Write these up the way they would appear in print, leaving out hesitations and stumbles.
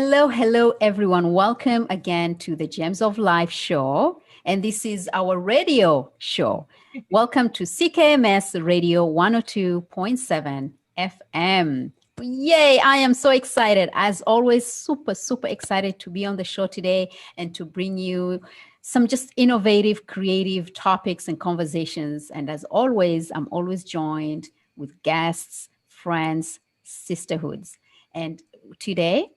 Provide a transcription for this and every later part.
Hello, everyone. Welcome again to the Gems of Life show. And this is our radio show. Welcome to CKMS Radio 102.7 FM. Yay, I am so excited. As always, super excited to be on the show today and to bring you some just innovative, creative topics and conversations. And as always, I'm always joined with guests, friends, sisterhoods. And today,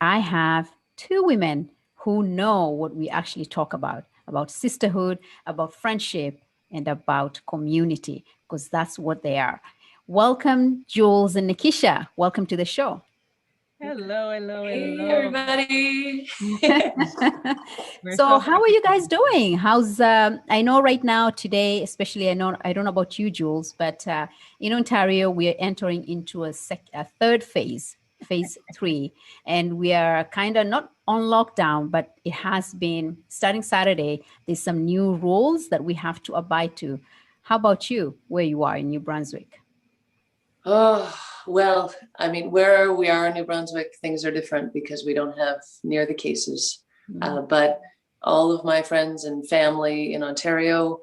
I have two women who know what we actually talk about sisterhood, about friendship, and about community, because that's what they are. Welcome, Jules and Nikisha. Welcome to the show. Hello. Hey, everybody. So how are you guys doing? How's, I know right now, today, especially, I don't know about you, Jules, but in Ontario, we are entering into a third phase 3, and we are kind of not on lockdown, but it has been starting Saturday. There's some new rules that we have to abide to. How about you, where you are in New Brunswick? Oh, well, I mean, where we are in New Brunswick, things are different because we don't have near the cases. But all of my friends and family in Ontario,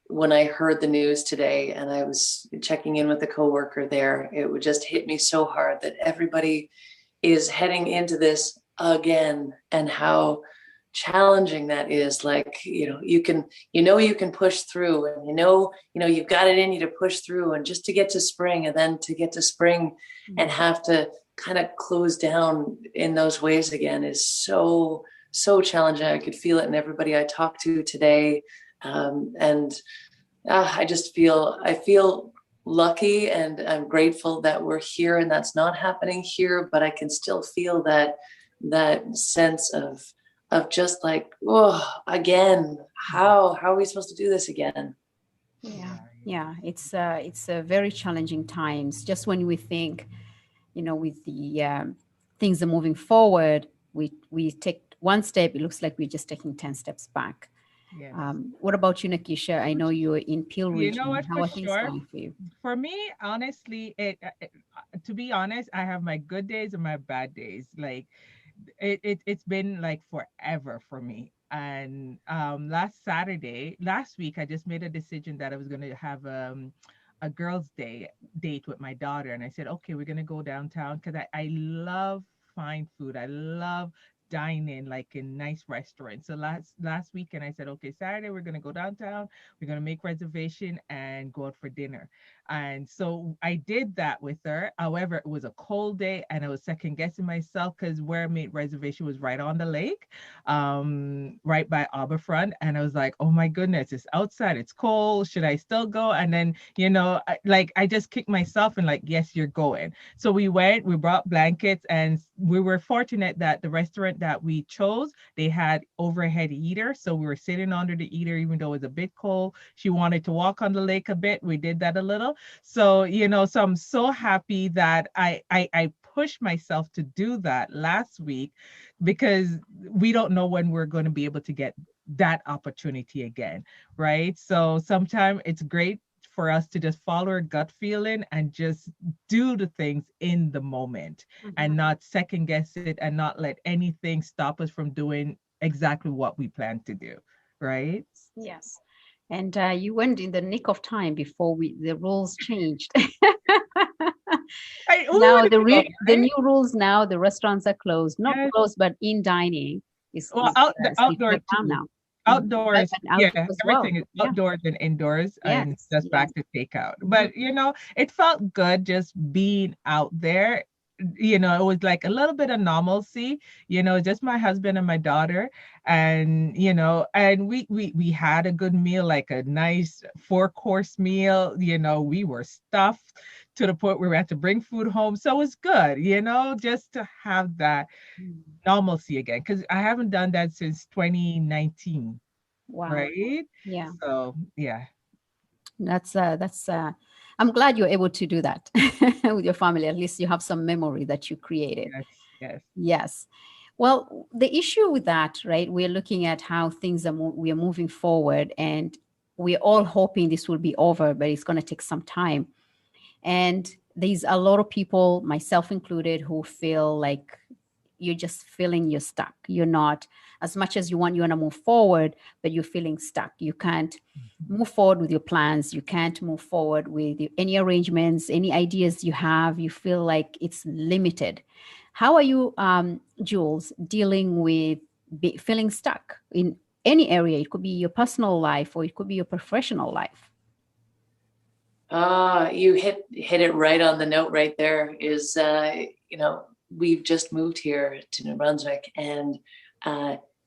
when I heard the news today and I was checking in with a coworker there, it would just hit me so hard that everybody is heading into this again, and how challenging that is. Like, you can push through, and you've got it in you to push through, and just to get to spring, and then to get to spring and have to kind of close down in those ways again is so challenging. I could feel it in everybody I talked to today. I feel lucky, and I'm grateful that we're here and that's not happening here, but I can still feel that sense of just like, again, how are we supposed to do this again? Yeah. It's a very challenging times. Just when we think, with the things are moving forward, we take one step, it looks like we're just taking 10 steps back. Yes. What about you, Nikisha? I know you're in Peel region. You know what, how are things going for you? For me, honestly, to be honest, I have my good days and my bad days. Like, it's been like forever for me. And last week, I just made a decision that I was going to have a girls' date with my daughter, and I said, okay, we're going to go downtown because I love fine food. I love dine in, like in nice restaurants. So last weekend I said, okay, Saturday we're going to go downtown, we're going to make reservation and go out for dinner. And so I did that with her. However, it was a cold day and I was second guessing myself because where I made reservation was right on the lake, right by Harbourfront. And I was like, oh my goodness, it's outside, it's cold, should I still go? And then, I just kicked myself and like, yes, you're going. So we went, we brought blankets, and we were fortunate that the restaurant that we chose, they had overhead heater. So we were sitting under the heater, even though it was a bit cold. She wanted to walk on the lake a bit. We did that a little. So, so I'm so happy that I pushed myself to do that last week, because we don't know when we're going to be able to get that opportunity again. Right. So sometimes it's great for us to just follow our gut feeling and just do the things in the moment, and not second guess it, and not let anything stop us from doing exactly what we plan to do. Right. Yes. And you went in the nick of time before the rules changed. Now the new rules now, the restaurants are closed, not closed, but in dining is outdoor now. Outdoors, everything is outdoors and indoors, and just back to takeout. But it felt good just being out there. It was like a little bit of normalcy, just my husband and my daughter, and and we had a good meal, like a nice 4-course meal. We were stuffed to the point where we had to bring food home, so it was good, just to have that normalcy again, because I haven't done that since 2019. Wow. Right? Yeah. So yeah. That's I'm glad you're able to do that with your family. At least you have some memory that you created. Yes. Well, the issue with that, right? We're looking at how things we are moving forward, and we're all hoping this will be over, but it's going to take some time. And there's a lot of people, myself included, who feel like you're just feeling you're stuck. You're not, as much as you want to move forward, but you're feeling stuck. You can't move forward with your plans. You can't move forward with any arrangements, any ideas you have. You feel like it's limited. How are you, Jules, dealing with feeling stuck in any area? It could be your personal life or it could be your professional life. You hit it right on the note right there. Is we've just moved here to New Brunswick, and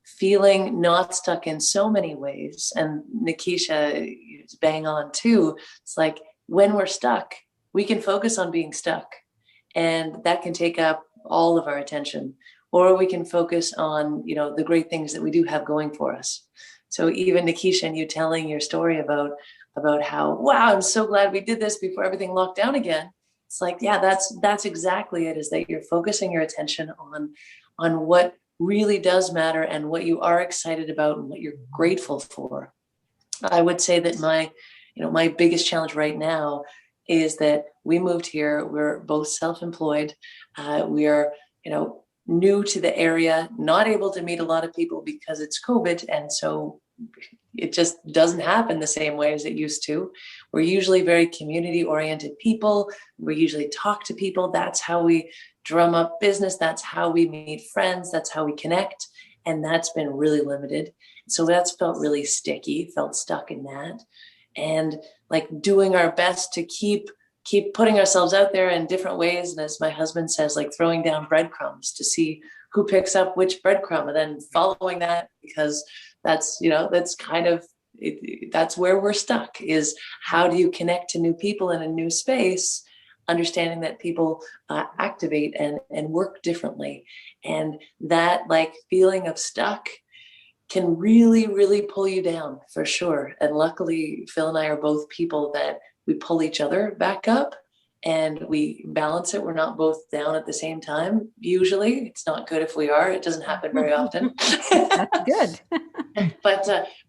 feeling not stuck in so many ways. And Nikisha is bang on too. It's like when we're stuck, we can focus on being stuck, and that can take up all of our attention. Or we can focus on, the great things that we do have going for us. So even Nikisha and you telling your story about how, wow, I'm so glad we did this before everything locked down again. It's like, yeah, that's exactly it, is that you're focusing your attention on what really does matter and what you are excited about and what you're grateful for. I would say that my biggest challenge right now is that we moved here. We're both self-employed. We are, new to the area, not able to meet a lot of people because it's COVID. And so it just doesn't happen the same way as it used to. We're usually very community oriented people. We usually talk to people. That's how we drum up business. That's how we meet friends. That's how we connect. And that's been really limited. So that's felt really sticky, felt stuck in that. And like doing our best to keep putting ourselves out there in different ways. And as my husband says, like throwing down breadcrumbs to see who picks up which breadcrumb, and then following that, because that's kind of, that's where we're stuck, is how do you connect to new people in a new space, understanding that people activate and work differently. And that like feeling of stuck can really, really pull you down for sure. And luckily, Phil and I are both people that we pull each other back up and we balance it. We're not both down at the same time. Usually it's not good if we are. It doesn't happen very often. That's good.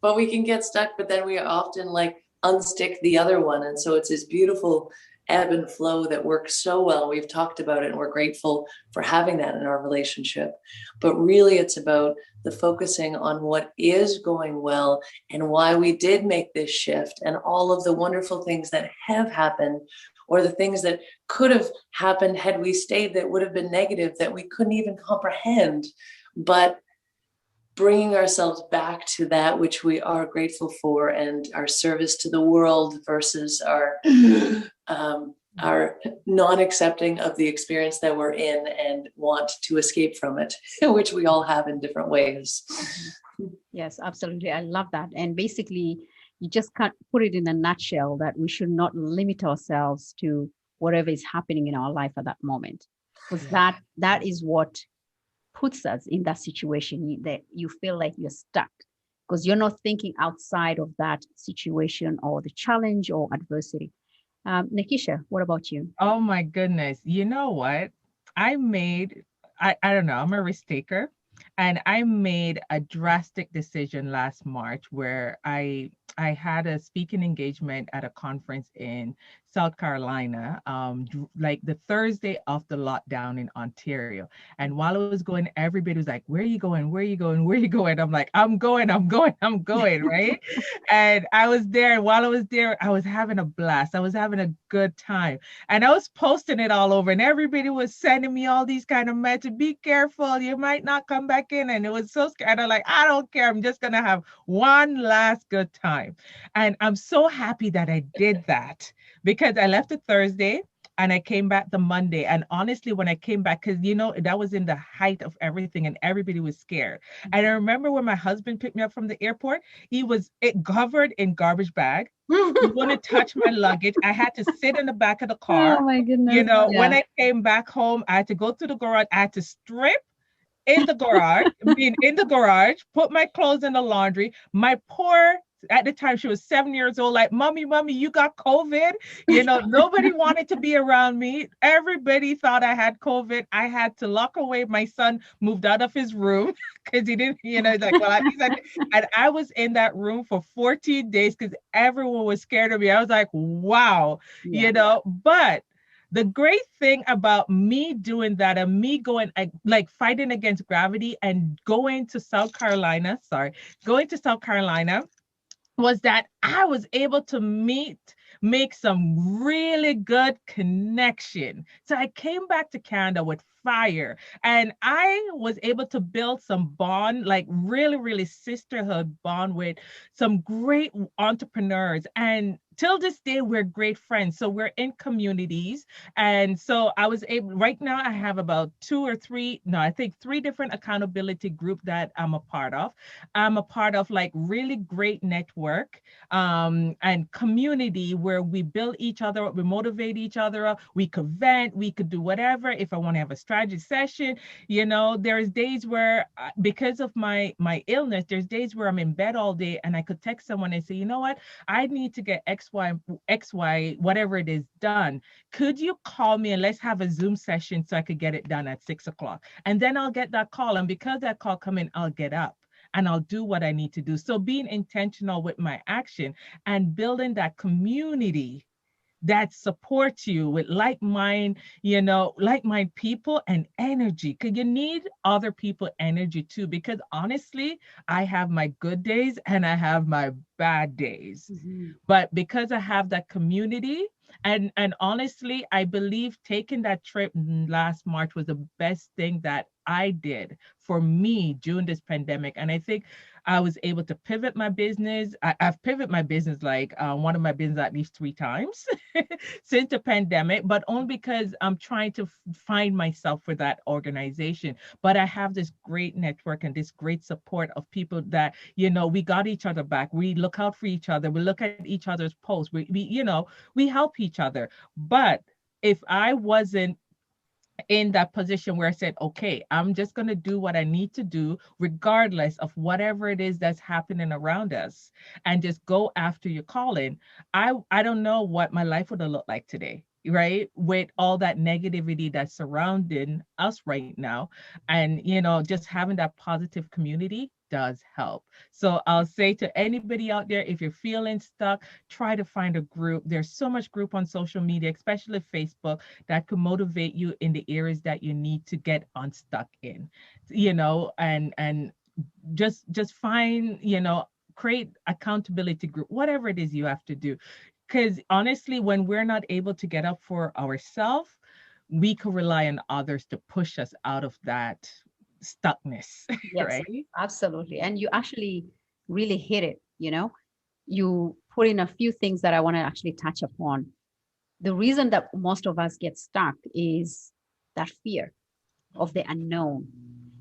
But we can get stuck, but then we often like unstick the other one. And so it's this beautiful ebb and flow that works so well. We've talked about it and we're grateful for having that in our relationship. But really it's about the focusing on what is going well and why we did make this shift, and all of the wonderful things that have happened, or the things that could have happened had we stayed that would have been negative, that we couldn't even comprehend. But bringing ourselves back to that which we are grateful for, and our service to the world versus our non-accepting of the experience that we're in and want to escape from it, which we all have in different ways. Yes, absolutely. I love that. And basically, you just can't put it in a nutshell that we should not limit ourselves to whatever is happening in our life at that moment, because that is what puts us in that situation, that you feel like you're stuck because you're not thinking outside of that situation or the challenge or adversity. Nikisha, what about you? Oh my goodness. You know what? I don't know, I'm a risk taker. And I made a drastic decision last March where I had a speaking engagement at a conference in South Carolina, like the Thursday of the lockdown in Ontario. And while I was going, everybody was like, where are you going? Where are you going? Where are you going? I'm like, I'm going, right? And I was there. And while I was there, I was having a blast. I was having a good time. And I was posting it all over, and everybody was sending me all these kind of messages. Be careful, you might not come back in. And it was so scary. And I'm like, I don't care. I'm just going to have one last good time. And I'm so happy that I did that, because I left it Thursday and I came back the Monday. And honestly, when I came back, because, that was in the height of everything and everybody was scared. And I remember when my husband picked me up from the airport, it covered in garbage bag. He wouldn't touch my luggage. I had to sit in the back of the car. Oh my goodness. When I came back home, I had to go to the garage. I had to strip in the garage, put my clothes in the laundry. My poor, at the time, she was 7 years old, like, mommy, you got COVID. Nobody wanted to be around me. Everybody thought I had COVID. I had to lock away. My son moved out of his room because he didn't, like, well, and I was in that room for 14 days because everyone was scared of me. I was like, wow, but the great thing about me doing that and me going like fighting against gravity and going to South Carolina, was that I was able to make some really good connection. So I came back to Canada with fire, and I was able to build some bond, like really, really sisterhood bond with some great entrepreneurs. And till this day, we're great friends. So we're in communities. And so I was able, right now I have about I think three different accountability group that I'm a part of. I'm a part of like really great network and community where we build each other up, we motivate each other up, we could vent, we could do whatever. If I want to have a strategy session, there's days where because of my illness, there's days where I'm in bed all day and I could text someone and say, you know what, I need to get XY, whatever it is done. Could you call me and let's have a Zoom session so I could get it done at 6:00? And then I'll get that call. And because that call come in, I'll get up and I'll do what I need to do. So being intentional with my action and building that community that supports you with like-minded people and energy. Because you need other people energy too. Because honestly, I have my good days and I have my bad days. Mm-hmm. But because I have that community, and honestly, I believe taking that trip last March was the best thing that I did for me during this pandemic. And I think I was able to pivot my business. I've pivoted my business, like one of my business at least 3 times since the pandemic, but only because I'm trying to find myself for that organization. But I have this great network and this great support of people that, we got each other back. We look out for each other. We look at each other's posts. We help each other. But if I wasn't in that position where I said, okay, I'm just going to do what I need to do, regardless of whatever it is that's happening around us, and just go after your calling, I don't know what my life would have looked like today, right? With all that negativity that's surrounding us right now. And, just having that positive community does help. So I'll say to anybody out there, if you're feeling stuck, try to find a group. There's so much group on social media, especially Facebook, that could motivate you in the areas that you need to get unstuck in, and just find, create accountability group, whatever it is you have to do. Because honestly, when we're not able to get up for ourselves, we can rely on others to push us out of that stuckness. Yes, right? Absolutely. And you actually really hit it, you put in a few things that I want to actually touch upon. The reason that most of us get stuck is that fear of the unknown.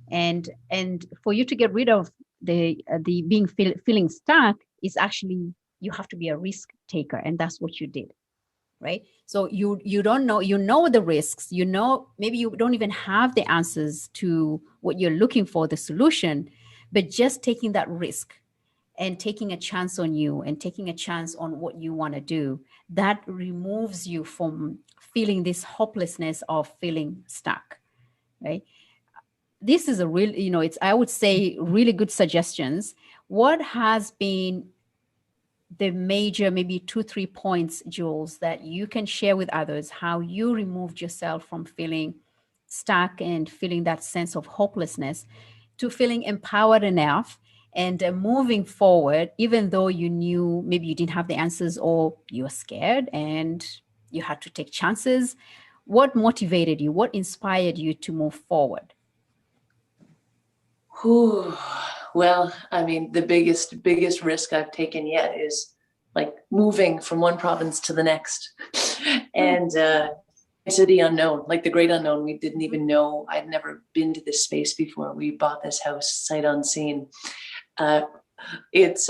And for you to get rid of the feeling stuck is actually, you have to be a risk taker. And that's what you did. Right. So you don't know, the risks, maybe you don't even have the answers to what you're looking for, the solution, but just taking that risk and taking a chance on you and taking a chance on what you want to do, that removes you from feeling this hopelessness of feeling stuck. Right. This is a real, it's, I would say, really good suggestions. What has been the major, maybe 2-3 points, Jules, that you can share with others, how you removed yourself from feeling stuck and feeling that sense of hopelessness to feeling empowered enough and moving forward, even though you knew maybe you didn't have the answers or you were scared and you had to take chances? What motivated you? What inspired you to move forward? Well, I mean, the biggest risk I've taken yet is like moving from one province to the next. And to the unknown, like the great unknown. We didn't even know. I'd never been to this space before. We bought this house sight unseen. It's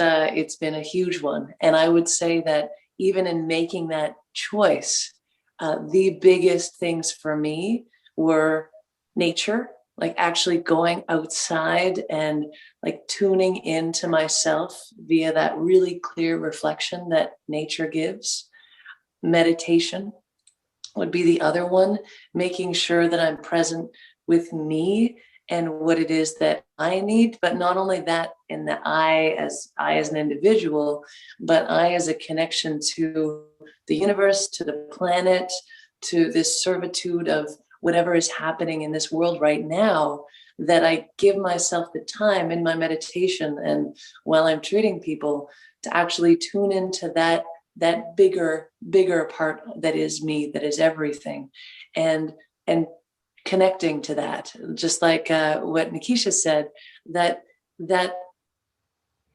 been a huge one. And I would say that even in making that choice, the biggest things for me were nature, like actually going outside and like tuning into myself via that really clear reflection that nature gives. Meditation would be the other one, making sure that I'm present with me and what it is that I need, but not only that in the I as an individual, but I as a connection to the universe, to the planet, to this servitude of whatever is happening in this world right now, that I give myself the time in my meditation and while I'm treating people to actually tune into that bigger part that is me, that is everything, and connecting to that, just like what Nikisha said, that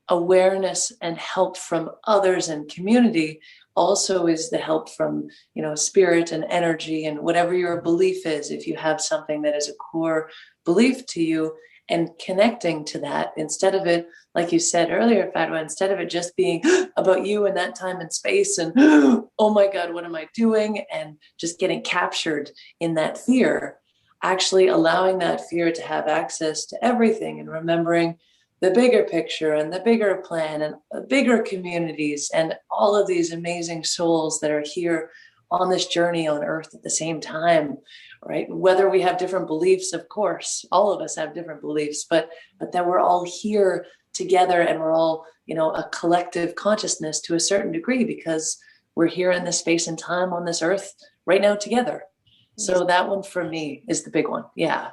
awareness and help from others and community also is the help from, spirit and energy and whatever your belief is. If you have something that is a core belief to you, and connecting to that, instead of it, like you said earlier, Fadhwa, instead of it just being about you and that time and space and, oh my God, what am I doing? And just getting captured in that fear, actually allowing that fear to have access to everything and remembering the bigger picture and the bigger plan and bigger communities and all of these amazing souls that are here on this journey on earth at the same time, right? Whether we have different beliefs, of course, all of us have different beliefs, but that we're all here together and we're all, a collective consciousness to a certain degree, because we're here in this space and time on this earth right now together. So that one for me is the big one. Yeah.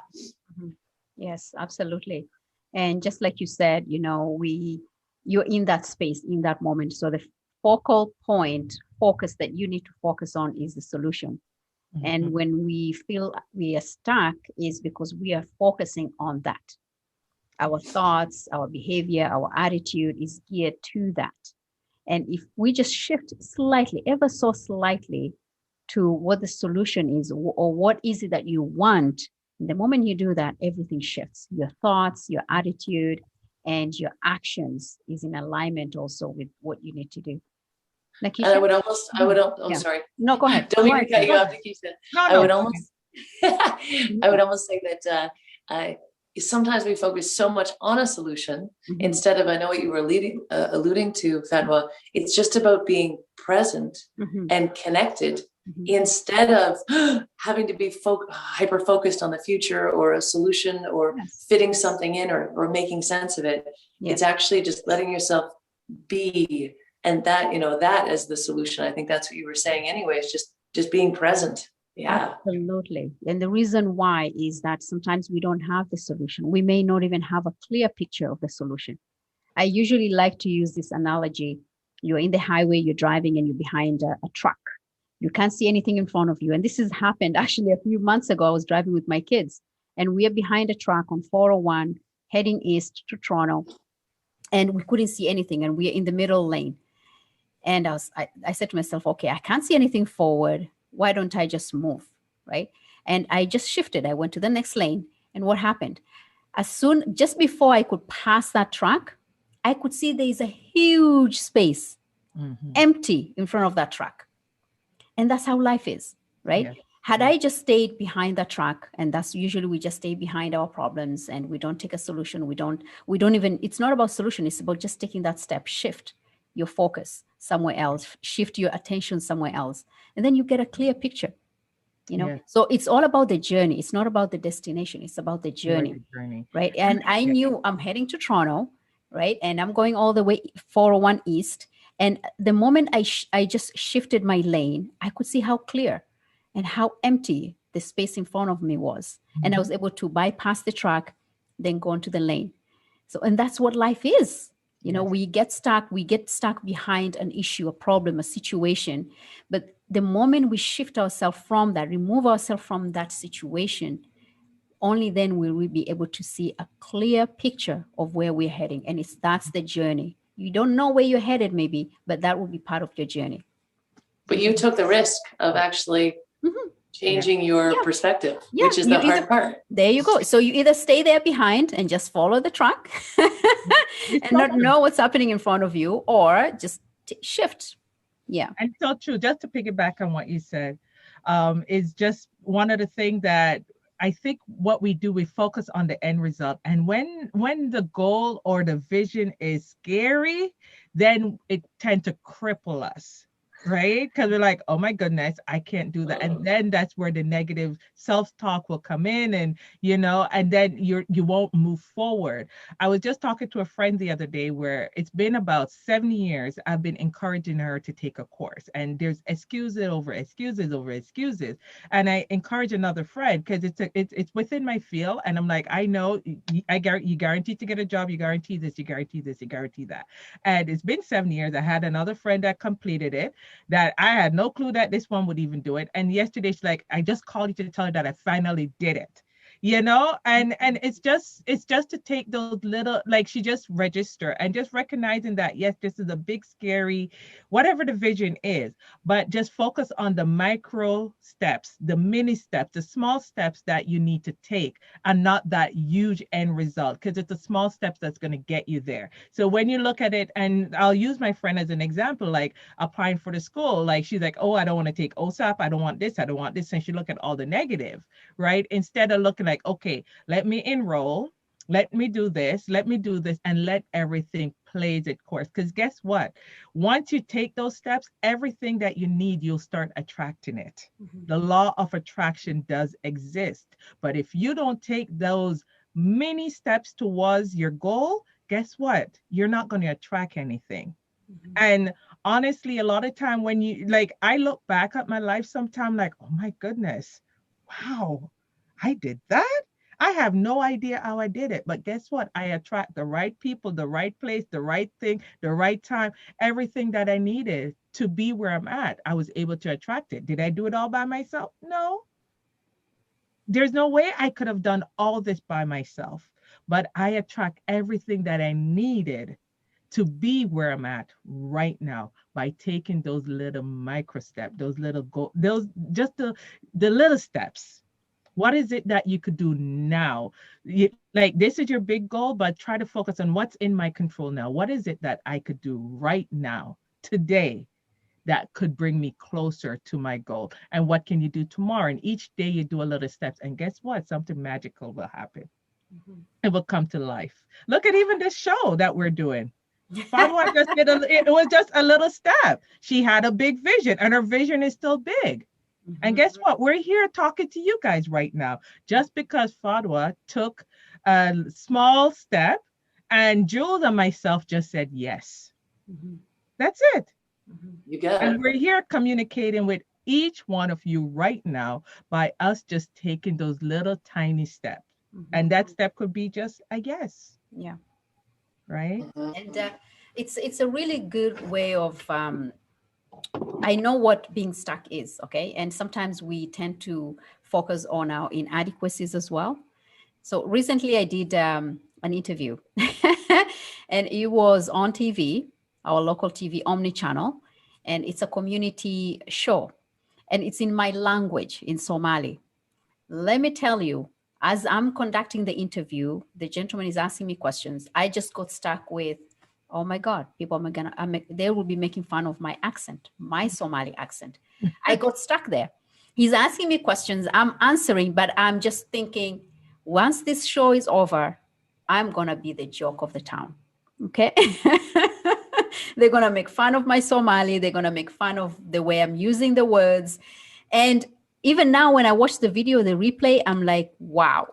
Mm-hmm. Yes, absolutely. And just like you said, you're in that space, in that moment. So the focus that you need to focus on is the solution. Mm-hmm. And when we feel we are stuck is because we are focusing on that. Our thoughts, our behavior, our attitude is geared to that. And if we just shift slightly, ever so slightly, to what the solution is, or what is it that you want, the moment you do that, everything shifts. Your thoughts, your attitude, and your actions is in alignment also with what you need to do. Nikisha? And I'm sorry. No, go ahead. Don't mean to cut you off, Nikisha. No. I would almost say that sometimes we focus so much on a solution instead of, I know what you were alluding to, Fadhwa, it's just about being present and connected instead of having to be hyper-focused on the future or a solution or fitting something in or making sense of it. Yes. It's actually just letting yourself be. And that, that is the solution. I think that's what you were saying anyways, just being present. Yeah. Absolutely. And the reason why is that sometimes we don't have the solution. We may not even have a clear picture of the solution. I usually like to use this analogy. You're in the highway, you're driving, and you're behind a truck. You can't see anything in front of you. And this has happened actually a few months ago. I was driving with my kids, and we are behind a truck on 401 heading east to Toronto, and we couldn't see anything, and we are in the middle lane. And I said to myself, okay, I can't see anything forward. Why don't I just move, right? And I just shifted. I went to the next lane. And what happened? Just before I could pass that truck, I could see there is a huge space empty in front of that truck. And that's how life is, right? Yeah. Had I just stayed behind the truck, and that's usually we just stay behind our problems and we don't take a solution. We don't even, it's not about solution. It's about just taking that step, shift your focus somewhere else, shift your attention somewhere else. And then you get a clear picture, So it's all about the journey. It's not about the destination. It's about the journey, right? And I knew I'm heading to Toronto, right? And I'm going all the way 401 East. And the moment I just shifted my lane, I could see how clear and how empty the space in front of me was. And I was able to bypass the truck, then go into the lane. So, and that's what life is. We get stuck behind an issue, a problem, a situation. But the moment we shift ourselves from that, remove ourselves from that situation, only then will we be able to see a clear picture of where we're heading. And that's the journey. You don't know where you're headed maybe, but that will be part of your journey. But you took the risk of actually changing your perspective, which is the hard part. There you go. So you either stay there behind and just follow the truck and not know what's happening in front of you, or just shift. Yeah. And so true. Just to piggyback on what you said, is just one of the things that I think what we do, we focus on the end result. And when the goal or the vision is scary, then it tends to cripple us. right? Because we're like, oh my goodness, I can't do that. And then that's where the negative self-talk will come in, and and then you won't move forward. I was just talking to a friend the other day where it's been about 7 years I've been encouraging her to take a course, and there's excuses over excuses over excuses. And I encourage another friend because it's within my field, and I'm like, I know you guarantee to get a job, you guarantee this, you guarantee this, you guarantee that. And it's been 7 years. I had another friend that completed it, that I had no clue that this one would even do it. And yesterday she's like, I just called you to tell you that I finally did it. And it's just to take those little, like, she just register and just recognizing that, yes, this is a big scary whatever the vision is, but just focus on the micro steps, the mini steps, the small steps that you need to take, and not that huge end result, because it's the small steps that's going to get you there. So when you look at it, and I'll use my friend as an example, like applying for the school, like she's like, oh, I don't want to take OSAP, I don't want this, I don't want this, and she look at all the negative, right? Instead of looking like, okay, let me enroll, let me do this, and let everything plays its course. Because guess what? Once you take those steps, everything that you need, you'll start attracting it. The law of attraction does exist. But if you don't take those many steps towards your goal, guess what? You're not going to attract anything. And honestly, a lot of time when you, like, I look back at my life sometime like, oh my goodness, wow, I did that. I have no idea how I did it, but guess what? I attract the right people, the right place, the right thing, the right time, everything that I needed to be where I'm at. I was able to attract it. Did I do it all by myself? No. There's no way I could have done all this by myself, but I attract everything that I needed to be where I'm at right now by taking those little micro steps, those little those just the little steps. What is it that you could do now? Like, this is your big goal, but try to focus on what's in my control now. What is it that I could do right now, today, that could bring me closer to my goal? And what can you do tomorrow? And each day you do a little steps. And guess what? Something magical will happen. It will come to life. Look at even this show that we're doing. Fadhwa just did it was just a little step. She had a big vision, and her vision is still big. And guess what? We're here talking to you guys right now, just because Fadhwa took a small step, and Jules and myself just said yes. That's it. You got it. And we're here communicating with each one of you right now by us just taking those little tiny steps. And that step could be just a yes. Yeah. Right? And it's a really good way of I know what being stuck is, okay? And sometimes we tend to focus on our inadequacies as well. So recently I did an interview and it was on TV, our local TV, Omni channel, and it's a community show and it's in my language, in Somali. Let me tell you, as I'm conducting the interview, the gentleman is asking me questions. I just got stuck with, oh my God, people they will be making fun of my accent, my Somali accent. I got stuck there. He's asking me questions, I'm answering, but I'm just thinking, once this show is over, I'm going to be the joke of the town. Okay. They're going to make fun of my Somali. They're going to make fun of the way I'm using the words. And even now, when I watch the video, the replay, I'm like, wow.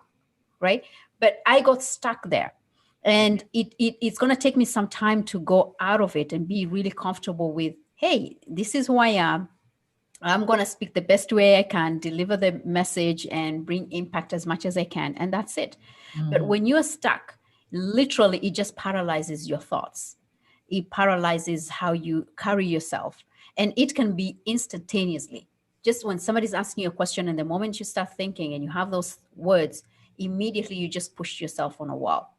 Right. But I got stuck there. And it's going to take me some time to go out of it and be really comfortable with, hey, this is who I am. I'm going to speak the best way I can, deliver the message and bring impact as much as I can. And that's it. But when you're stuck, literally, it just paralyzes your thoughts. It paralyzes how you carry yourself. And it can be instantaneously. Just when somebody's asking you a question and the moment you start thinking and you have those words, immediately you just push yourself on a wall.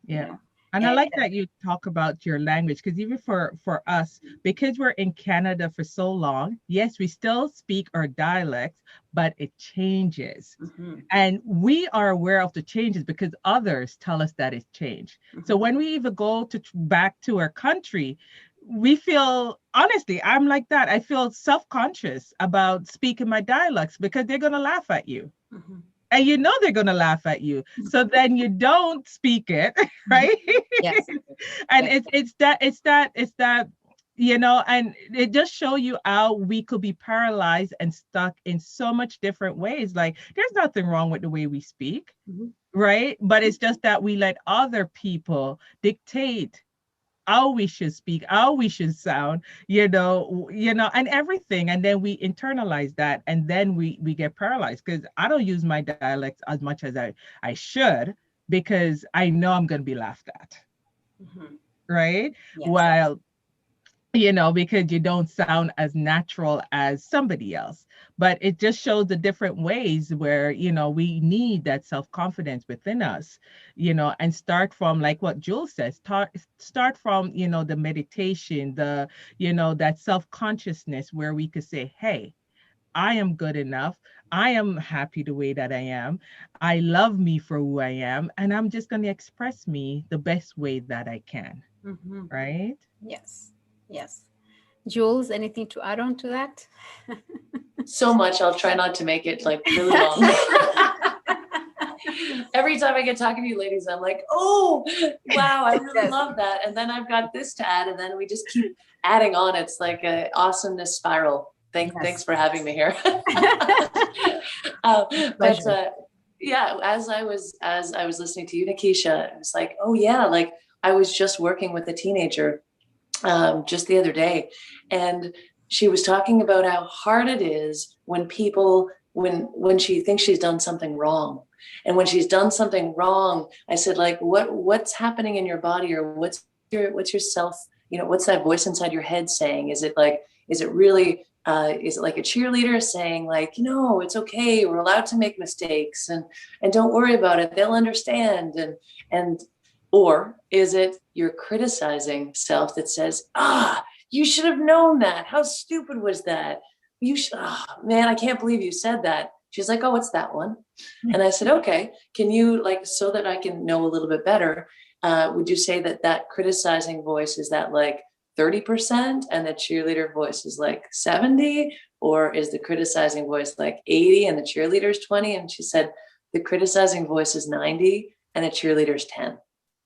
Yeah. You know? And I like that you talk about your language, because even for us, because we're in Canada for so long, yes, we still speak our dialects, but it changes. And we are aware of the changes because others tell us that it's changed. So when we even go back to our country, we feel, honestly, I'm like that. I feel self-conscious about speaking my dialects because they're going to laugh at you. And you know they're going to laugh at you. So then you don't speak it, right? Yes. And it's that and it just show you how we could be paralyzed and stuck in so much different ways. Like there's nothing wrong with the way we speak, right? But it's just that we let other people dictate how we should speak, how we should sound, and everything. And then we internalize that, and then we get paralyzed, because I don't use my dialect as much as I should, because I know I'm going to be laughed at. Right? Yes. While, because you don't sound as natural as somebody else. But it just shows the different ways where, we need that self-confidence within us, and start from, like what Jules says, start from, the meditation, that self-consciousness, where we could say, hey, I am good enough. I am happy the way that I am. I love me for who I am. And I'm just going to express me the best way that I can. Right? Yes. Yes. Jules, anything to add on to that? So much. I'll try not to make it like really long. Every time I get talking to you ladies, I'm like, oh, wow, I really love that. And then I've got this to add, and then we just keep adding on. It's like an awesomeness spiral. Thanks for having me here. Yeah, as I was listening to you, Nikisha, I was like, oh yeah, like I was just working with a teenager just the other day, and she was talking about how hard it is when people, when she thinks she's done something wrong. And when she's done something wrong, I said, like, what's happening in your body, or what's your self, what's that voice inside your head saying? Is it like a cheerleader saying, like, it's okay, we're allowed to make mistakes, and don't worry about it, they'll understand, or is it your criticizing self that says, you should have known that. How stupid was that? Man, I can't believe you said that. She's like, oh, it's that one. And I said, okay, can you, like, so that I can know a little bit better, would you say that criticizing voice, is that like 30% and the cheerleader voice is like 70? Or is the criticizing voice like 80 and the cheerleader's 20? And she said, the criticizing voice is 90 and the cheerleader's 10.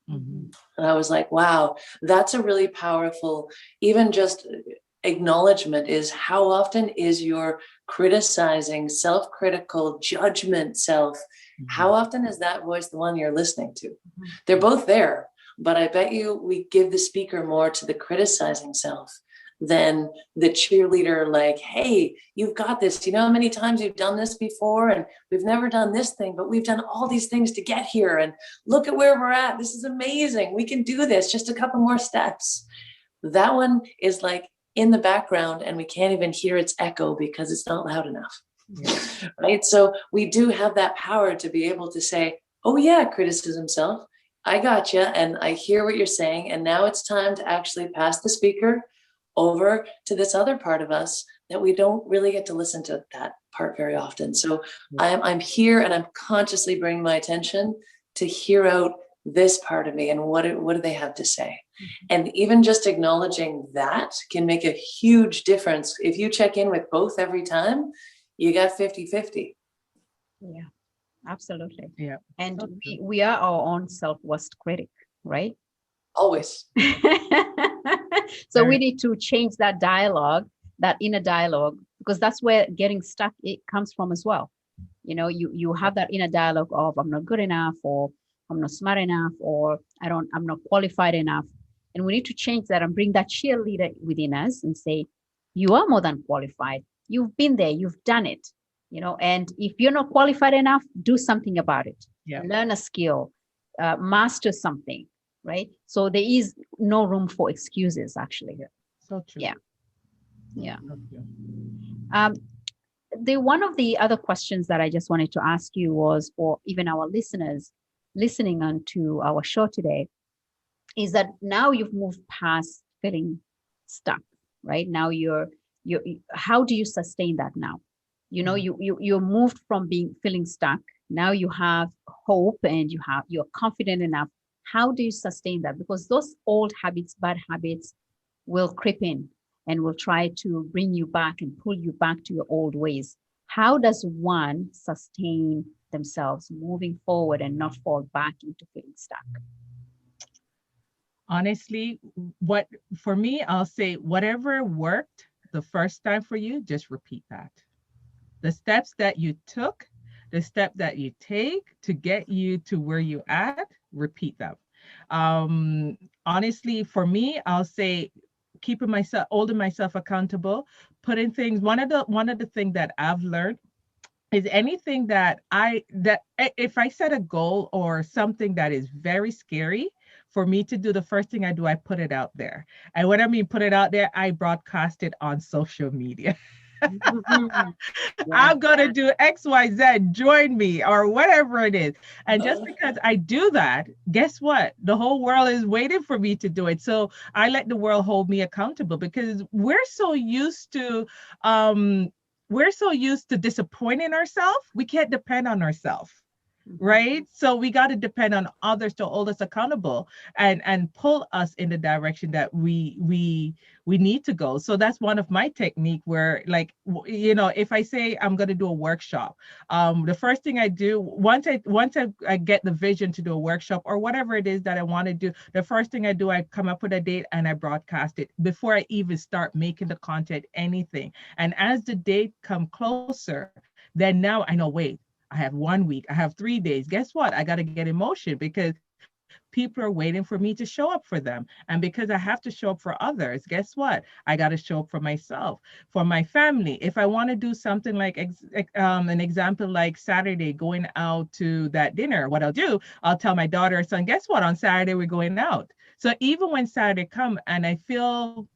And I was like, wow, that's a really powerful, even just acknowledgement, is how often is your criticizing, self-critical, judgment self, how often is that voice the one you're listening to? They're both there, but I bet you we give the speaker more to the criticizing self than the cheerleader, like, hey, you've got this. You know how many times you've done this before, and we've never done this thing, but we've done all these things to get here, and look at where we're at. This is amazing. We can do this. Just a couple more steps. That one is like in the background, and we can't even hear its echo because it's not loud enough. Right? So we do have that power to be able to say, oh yeah, criticism self, I got you, and I hear what you're saying, and now it's time to actually pass the speaker over to this other part of us that we don't really get to listen to that part very often. So I'm here, and I'm consciously bringing my attention to hear out this part of me, and what do they have to say. And even just acknowledging that can make a huge difference. If you check in with both every time, you got 50-50. Yeah, absolutely. Yeah. And we are our own self-worst critic, right? Always. So we need to change that dialogue, that inner dialogue, because that's where getting stuck, it comes from as well. You have that inner dialogue of, I'm not good enough, or I'm not smart enough, or I'm not qualified enough. And we need to change that and bring that cheerleader within us and say, you are more than qualified. You've been there, you've done it, and if you're not qualified enough, do something about it. Yeah. Learn a skill, master something, right? So there is no room for excuses, actually. So true. Yeah. So true. One of the other questions that I just wanted to ask you was, for even our listeners listening onto our show today, is that now you've moved past feeling stuck, right? Now you're how do you sustain that now? You're moved from feeling stuck. Now you have hope, and you're confident enough. How do you sustain that? Because those old habits, bad habits, will creep in and will try to bring you back and pull you back to your old ways. How does one sustain themselves moving forward and not fall back into feeling stuck? honestly, what for me, I'll say whatever worked the first time for you, just repeat that. The steps that you took, the step that you take to get you to where you at, repeat them. Honestly, for me, I'll say keeping myself, holding myself accountable, putting things. One of the things that I've learned is anything if I set a goal or something that is very scary for me to do, the first thing I do, I put it out there. And when I mean put it out there, I broadcast it on social media. Mhm. Yeah. I'm going to do XYZ, join me, or whatever it is. And just because I do that, guess what? The whole world is waiting for me to do it. So I let the world hold me accountable because um, we're so used to disappointing ourselves. We can't depend on ourselves. Right. So we got to depend on others to hold us accountable and pull us in the direction that we need to go. So that's one of my technique where, like, if I say I'm going to do a workshop, the first thing I do once I get the vision to do a workshop or whatever it is that I want to do, the first thing I do, I come up with a date and I broadcast it before I even start making the content, anything. And as the date come closer, then now I know, wait, I have 1 week, I have 3 days. Guess what? I got to get in motion because people are waiting for me to show up for them. And because I have to show up for others, guess what? I got to show up for myself, for my family. If I want to do something like an example, like Saturday, going out to that dinner, what I'll do, I'll tell my daughter or son, guess what? On Saturday, we're going out. So even when Saturday come and I feel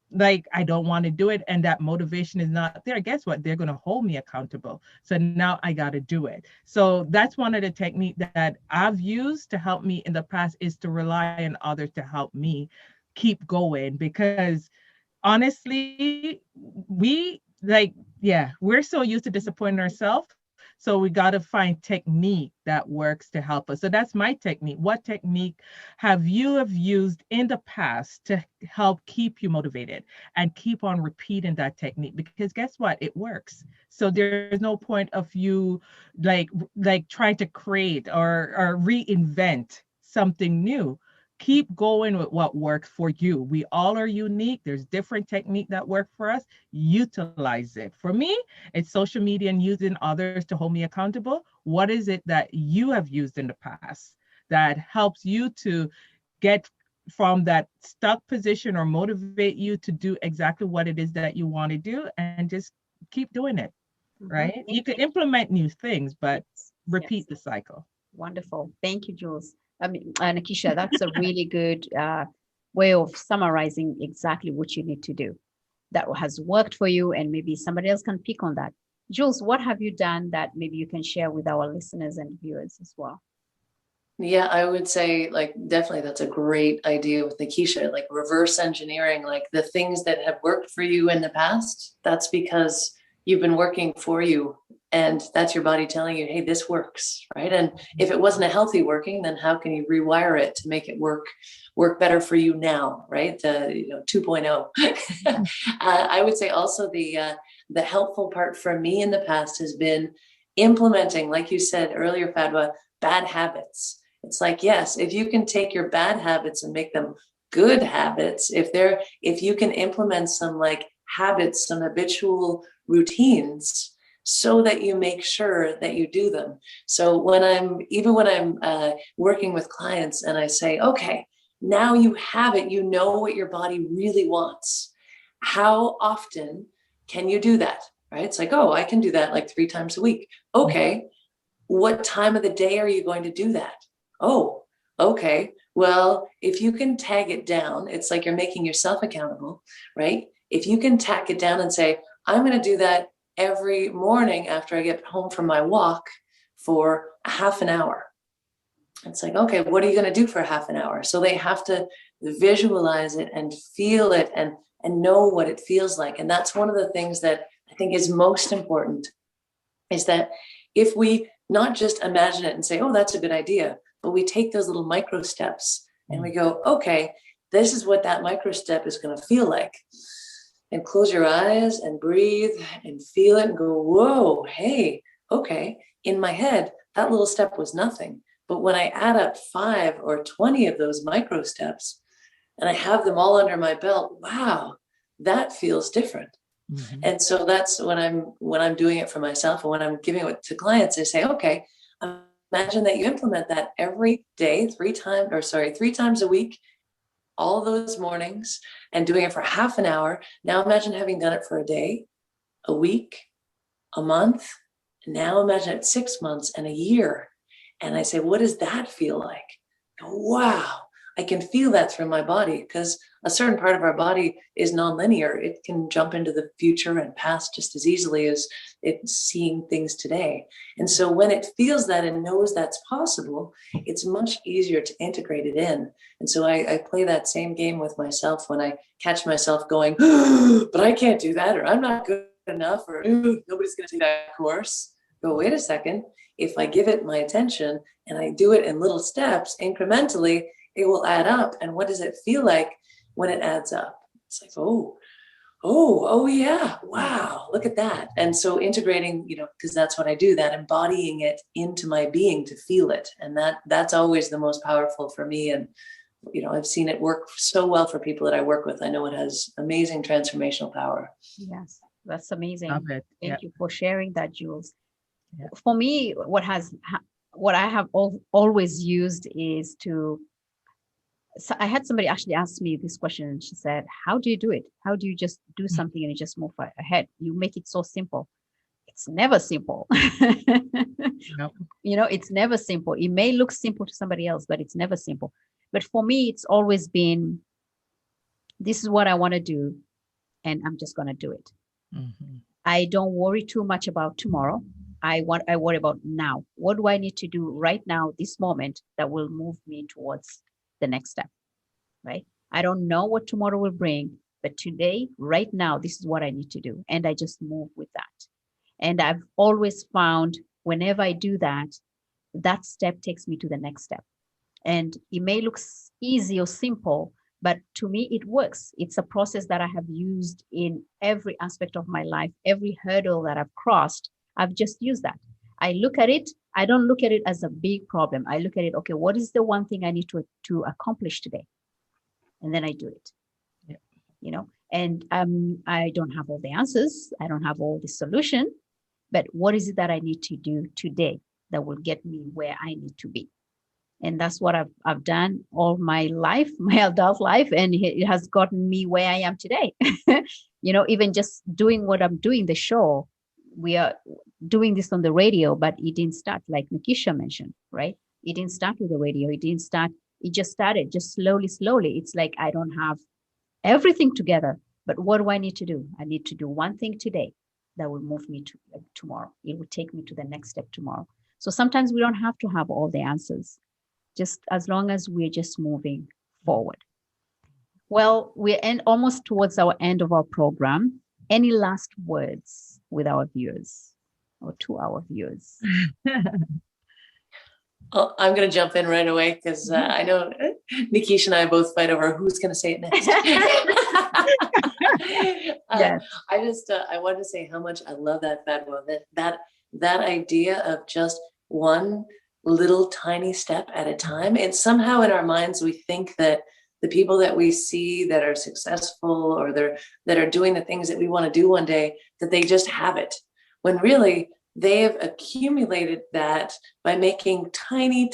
like I don't want to do it and that motivation is not there, guess what? They're going to hold me accountable. So now I got to do it. So that's one of the techniques that I've used to help me in the past, is to rely on others to help me keep going. Because honestly, we're so used to disappointing ourselves. So we got to find technique that works to help us. So that's my technique. What technique have used in the past to help keep you motivated and keep on repeating that technique? Because guess what? It works. So there's no point of you like trying to create or reinvent something new. Keep going with what works for you. We all are unique. There's different technique that work for us. Utilize it. For me, it's social media and using others to hold me accountable. What is it that you have used in the past that helps you to get from that stuck position or motivate you to do exactly what it is that you want to do, and just keep doing it, right? You can implement new things, but repeat the cycle. Wonderful. Thank you, Jules. I mean, Nakisha, that's a really good way of summarizing exactly what you need to do that has worked for you, and maybe somebody else can pick on that. Jules, what have you done that maybe you can share with our listeners and viewers as well? Yeah, I would say, like, definitely that's a great idea with Nakisha, like reverse engineering, like the things that have worked for you in the past. That's because you've been working for you, and that's your body telling you, hey, this works, right? And if it wasn't a healthy working, then how can you rewire it to make it work better for you now, right? 2.0. I would say also the helpful part for me in the past has been implementing, like you said earlier, Fadhwa, bad habits. It's like, yes, if you can take your bad habits and make them good habits, if you can implement some like habits, some habitual routines, so that you make sure that you do them. So when I'm working with clients and I say, okay, now you have it, you know what your body really wants. How often can you do that? Right? It's like, oh, I can do that like 3 times a week. Okay. What time of the day are you going to do that? Oh, okay. Well, if you can tag it down, it's like you're making yourself accountable, right? If you can tack it down and say, I'm going to do that every morning after I get home from my walk for a half an hour. It's like, okay, what are you going to do for a half an hour? So they have to visualize it and feel it and know what it feels like. And that's one of the things that I think is most important, is that if we not just imagine it and say, oh, that's a good idea, but we take those little micro steps and we go, okay, this is what that micro step is going to feel like. And close your eyes and breathe and feel it and go, whoa, hey, okay. In my head, that little step was nothing. But when I add up 5 or 20 of those micro steps, and I have them all under my belt, wow, that feels different. Mm-hmm. And so that's when I'm doing it for myself, and when I'm giving it to clients, I say, okay, imagine that you implement that every day, 3 times a week, all those mornings, and doing it for half an hour. Now imagine having done it for a day, a week, a month. Now imagine it 6 months and a year. And I say, what does that feel like? Wow, I can feel that through my body, because a certain part of our body is nonlinear. It can jump into the future and past just as easily as it's seeing things today. And so when it feels that and knows that's possible, it's much easier to integrate it in. And so I play that same game with myself when I catch myself going, but I can't do that, or I'm not good enough, or nobody's going to take that course. Go, wait a second. If I give it my attention and I do it in little steps incrementally, it will add up. And what does it feel like when it adds up? It's like, oh yeah, wow, look at that. And so integrating, because that's what I do, that embodying it into my being to feel it. And that's always the most powerful for me. And, I've seen it work so well for people that I work with. I know it has amazing transformational power. Yes, that's amazing. Thank you for sharing that, Jules. Yeah. For me, what I have always used is so I had somebody actually ask me this question, and she said, how do you do it? How do you just do something and you just move ahead? You make it so simple. It's never simple. Nope. It's never simple. It may look simple to somebody else, but it's never simple. But for me, it's always been, this is what I want to do, and I'm just going to do it. Mm-hmm. I don't worry too much about tomorrow. I worry about now. What do I need to do right now, this moment, that will move me towards the next step, right? I don't know what tomorrow will bring, but today, right now, this is what I need to do. And I just move with that. And I've always found whenever I do that, that step takes me to the next step. And it may look easy or simple, but to me, it works. It's a process that I have used in every aspect of my life. Every hurdle that I've crossed, I've just used that. I look at it. I don't look at it as a big problem. I look at it, okay, what is the one thing I need to accomplish today? And then I do it. Yeah. And I don't have all the answers. I don't have all the solution, but what is it that I need to do today that will get me where I need to be? And that's what I've done all my life, my adult life, and it has gotten me where I am today. Even just doing what I'm doing, the show, we are doing this on the radio, but it didn't start like Nikisha mentioned, right? It didn't start with the radio. It just started just slowly. It's like, I don't have everything together, but what do I need to do? I need to do one thing today that will move me to tomorrow. It will take me to the next step tomorrow. So sometimes we don't have to have all the answers, just as long as we're just moving forward. Well, we're almost towards our end of our program. Any last words with our viewers or to our viewers? Well, I'm going to jump in right away because I know Nikisha and I both fight over who's going to say it next. Yes. I wanted to say how much I love that fadhwa, that idea of just one little tiny step at a time. And somehow in our minds, we think that the people that we see that are successful or that are doing the things that we want to do one day, that they just have it, when really they have accumulated that by making tiny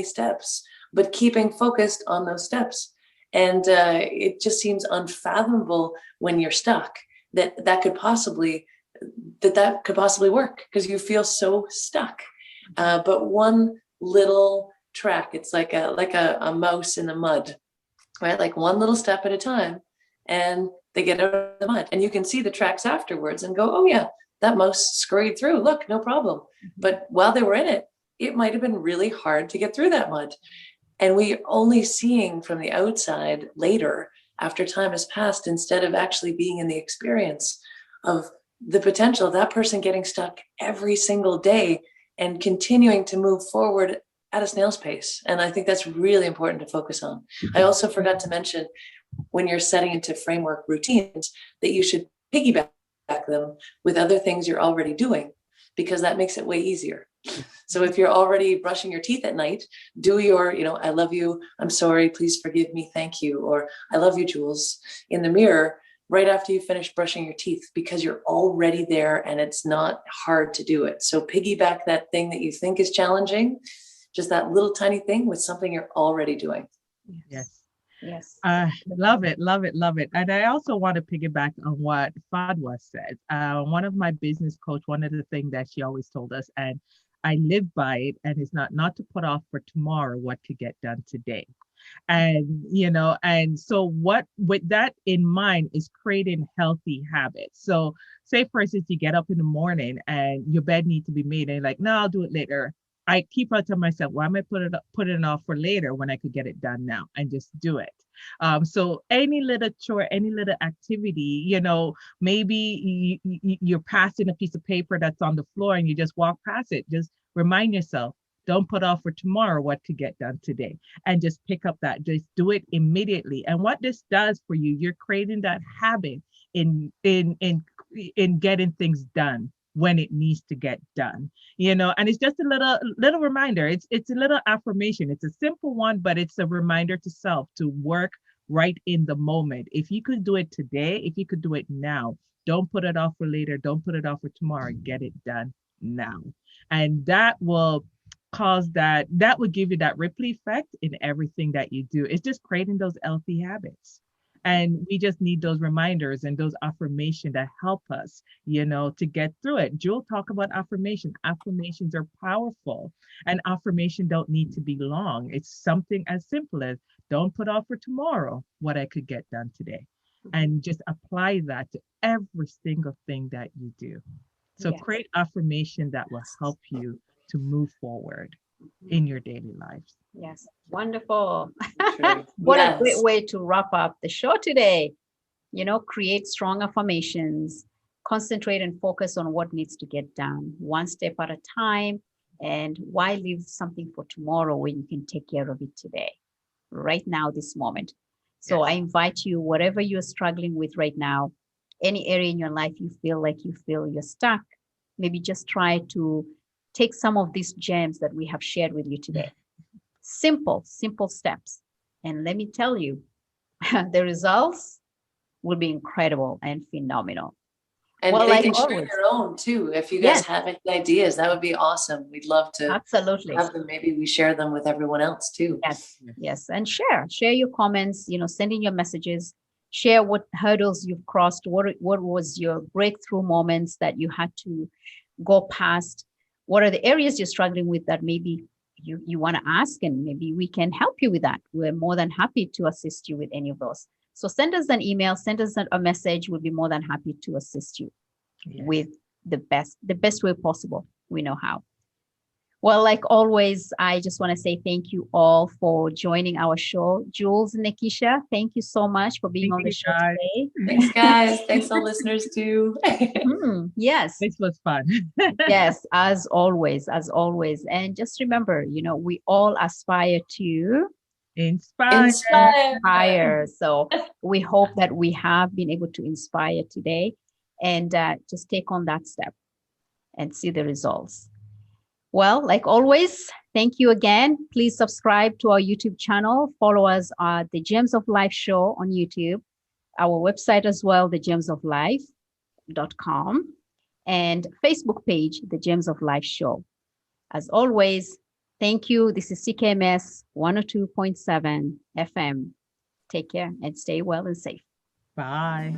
steps, but keeping focused on those steps. And it just seems unfathomable when you're stuck that could possibly work, because you feel so stuck. But one little track, it's like a mouse in the mud, right? Like one little step at a time, and they get out of the mud, and you can see the tracks afterwards and go, oh yeah, that mouse scurried through, look, no problem. But while they were in it, it might have been really hard to get through that mud. And we're only seeing from the outside later, after time has passed, instead of actually being in the experience of the potential of that person getting stuck every single day and continuing to move forward at a snail's pace. And I think that's really important to focus on. I also forgot to mention, when you're setting into framework routines, that you should piggyback them with other things you're already doing, because that makes it way easier. So if you're already brushing your teeth at night, do your, I love you, I'm sorry, please forgive me, thank you, or I love you, Jules, in the mirror right after you finish brushing your teeth, because you're already there and it's not hard to do it. So piggyback that thing that you think is challenging, just that little tiny thing, with something you're already doing. Yes. Yes. Love it, love it, love it. And I also want to piggyback on what Fadhwa said. One of my business coach, one of the things that she always told us, and I live by it, and it's not to put off for tomorrow what could get done today. And, and so what, with that in mind, is creating healthy habits. So say, for instance, you get up in the morning and your bed needs to be made, and you're like, no, I'll do it later. I keep on telling myself, why am I put it off for later when I could get it done now, and just do it. So any little chore, any little activity, maybe you're passing a piece of paper that's on the floor and you just walk past it. Just remind yourself, don't put off for tomorrow what could get done today, and just pick up that, just do it immediately. And what this does for you, you're creating that habit in getting things done when it needs to get done, and it's just a little reminder. It's a little affirmation. It's a simple one, but it's a reminder to self to work right in the moment. If you could do it today, if you could do it now, don't put it off for later. Don't put it off for tomorrow. Get it done now. And that will would give you that ripple effect in everything that you do. It's just creating those healthy habits. And we just need those reminders and those affirmations that help us, to get through it. Jewel talk about affirmation. Affirmations are powerful, and affirmation don't need to be long. It's something as simple as, don't put off for tomorrow what I could get done today. And just apply that to every single thing that you do. So create affirmation that will help you to move forward in your daily lives. Yes, wonderful. What a great way to wrap up the show today. Create strong affirmations, concentrate and focus on what needs to get done one step at a time. And why leave something for tomorrow when you can take care of it today, right now, this moment? So I invite you, whatever you're struggling with right now, any area in your life you feel you're stuck, maybe just try to take some of these gems that we have shared with you today. Simple steps. And let me tell you, the results will be incredible and phenomenal. And they can share their own too. If you guys have any ideas, that would be awesome. We'd love to absolutely have them. Maybe we share them with everyone else too. Yes. And share your comments, send in your messages, share what hurdles you've crossed, what was your breakthrough moments that you had to go past, what are the areas you're struggling with that maybe you want to ask, and maybe we can help you with that. We're more than happy to assist you with any of those. So send us an email, send us a message. We'll be more than happy to assist you with the best way possible. We know how. Well, like always, I just want to say thank you all for joining our show. Jules and Nikisha, thank you so much for being on the show today. Thanks, guys. Thanks, all listeners, too. Yes. This was fun. Yes, as always. And just remember, we all aspire to inspire. So we hope that we have been able to inspire today, and just take on that step and see the results. Well, like always, thank you again. Please subscribe to our YouTube channel. Follow us at the Gems of Life Show on YouTube, our website as well, thegemsoflife.com, and Facebook page, The Gems of Life Show. As always, thank you. This is CKMS 102.7 FM. Take care and stay well and safe. Bye.